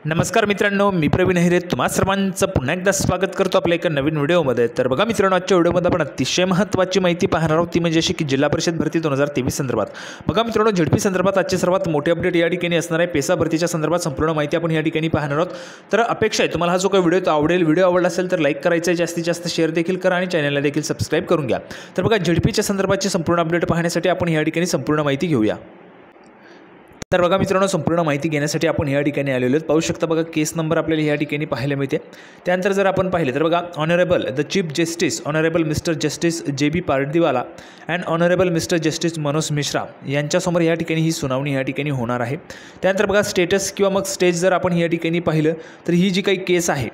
नमस्कार मित्रांनो, मी प्रवीण हिरे तुम्हा सर्वांचं पुन्हा एकदा स्वागत करतो आपल्या एका नवीन व्हिडिओमध्ये। तर बघा मित्रांनो, आजच्या व्हिडिओमध्ये आपण अतिशय महत्त्वाची माहिती पाहणार आहोत, ती म्हणजे अशी की जिल्हा परिषद भरती 2023 संदर्भात। बघा मित्रांनो, झेडपी संदर्भात आजची सर्वात मोठी अपडेट या ठिकाणी असणार आहे। पेसा भरतीच्या संदर्भात संपूर्ण माहिती आपण या ठिकाणी पाहणार आहोत। तर अपेक्षा आहे तुम्हाला हा जो काही व्हिडिओ आवडेल, व्हिडिओ आवडला असेल तर लाईक करायचं आहे, जास्तीत जास्त शेअर देखील करा आणि चॅनलला देखील सबस्क्राईब करून घ्या। तर बघा, झेडपीच्या संदर्भाची संपूर्ण अपडेट पाहण्यासाठी आपण या ठिकाणी संपूर्ण माहिती घेऊया। तर बघा मित्रांनो, संपूर्ण माहिती घेण्यासाठी आपण या ठिकाणी आलेलो आहोत। पाहू शकता बघा, केस नंबर आपल्याला या ठिकाणी पाहायला मिळते। त्यानंतर जर आपण पाहिले तर बघा, honourable the chief justice honourable mister justice JB Pardiwala and honourable mister justice Manoj Mishra यांच्यासमोर या ठिकाणी ही सुनावणी या ठिकाणी होणार आहे। त्यानंतर बघा, स्टेटस किंवा मग स्टेज जर आपण या ठिकाणी पाहिलं तर ही जी काही केस आहे,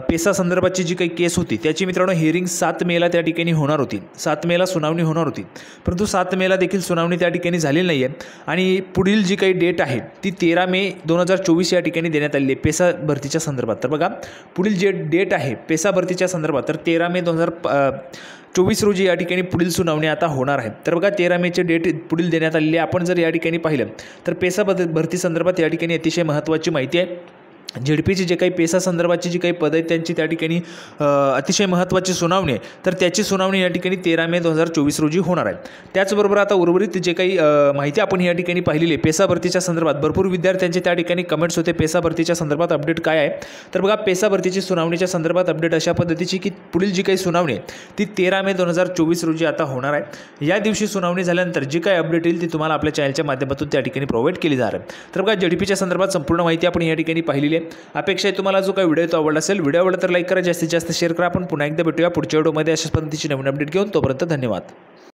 पेसा संदर्भाची जी काही केस होती त्याची मित्रांनो हिअरिंग 7 मेला त्या ठिकाणी होणार होती। 7 मेला सुनावणी होणार होती, परंतु 7 मेला देखील सुनावणी त्या ठिकाणी झालेली नाही आहे आणि पुढील जी काही डेट आहे ती 13 मे 2024 या ठिकाणी देण्यात आलेली आहे पेसा भरतीच्या संदर्भात। तर बघा, पुढील जे डेट आहे पेसा भरतीच्या संदर्भात तर 13 मे 2024 रोजी या ठिकाणी पुढील सुनावणी आता होणार आहे। तर बघा, 13 मेचे डेट पुढील देण्यात आलेली आहे। आपण जर या ठिकाणी पाहिलं तर पेसा भरती संदर्भात या ठिकाणी अतिशय महत्त्वाची माहिती आहे। झेडपीची जे काही पेसा संदर्भाची जी काही पद आहेत त्यांची त्या ठिकाणी अतिशय महत्त्वाची सुनावणी आहे। तर त्याची सुनावणी या ठिकाणी 13 मे 2024 रोजी होणार आहे। त्याचबरोबर आता उर्वरित जे काही माहिती आपण या ठिकाणी पाहिलेली आहे पेसा भरतीच्या संदर्भात, भरपूर विद्यार्थ्यांचे त्या ठिकाणी कमेंट्स होते पेसा भरतीच्या संदर्भात अपडेट काय आहे। तर बघा, पेसा भरतीची सुनावणीच्या संदर्भात अपडेट अशा पद्धतीची की पुढील जी काही सुनावणी आहे ती 13 मे 2024 रोजी आता होणार आहे। या दिवशी सुनावणी झाल्यानंतर जी काही अपडेट येईल ती तुम्हाला आपल्या चॅनलच्या माध्यमातून त्या ठिकाणी प्रोव्हाइड केली जाणार आहे। तर बघा, झेडपीच्या संदर्भात संपूर्ण माहिती आपण या ठिकाणी पाहिलेली आहे। अपेक्षा आहे तुम्हाला जो काही व्हिडिओ तो आवडला असेल, व्हिडिओ आवडला तर लाईक करा, जास्तीत जास्त शेअर करा। आपण पुन्हा एकदा भेटूया पुढच्या व्हिडिओमध्ये अशाच पद्धतीची नवीन अपडेट घेऊन। तोपर्यंत धन्यवाद।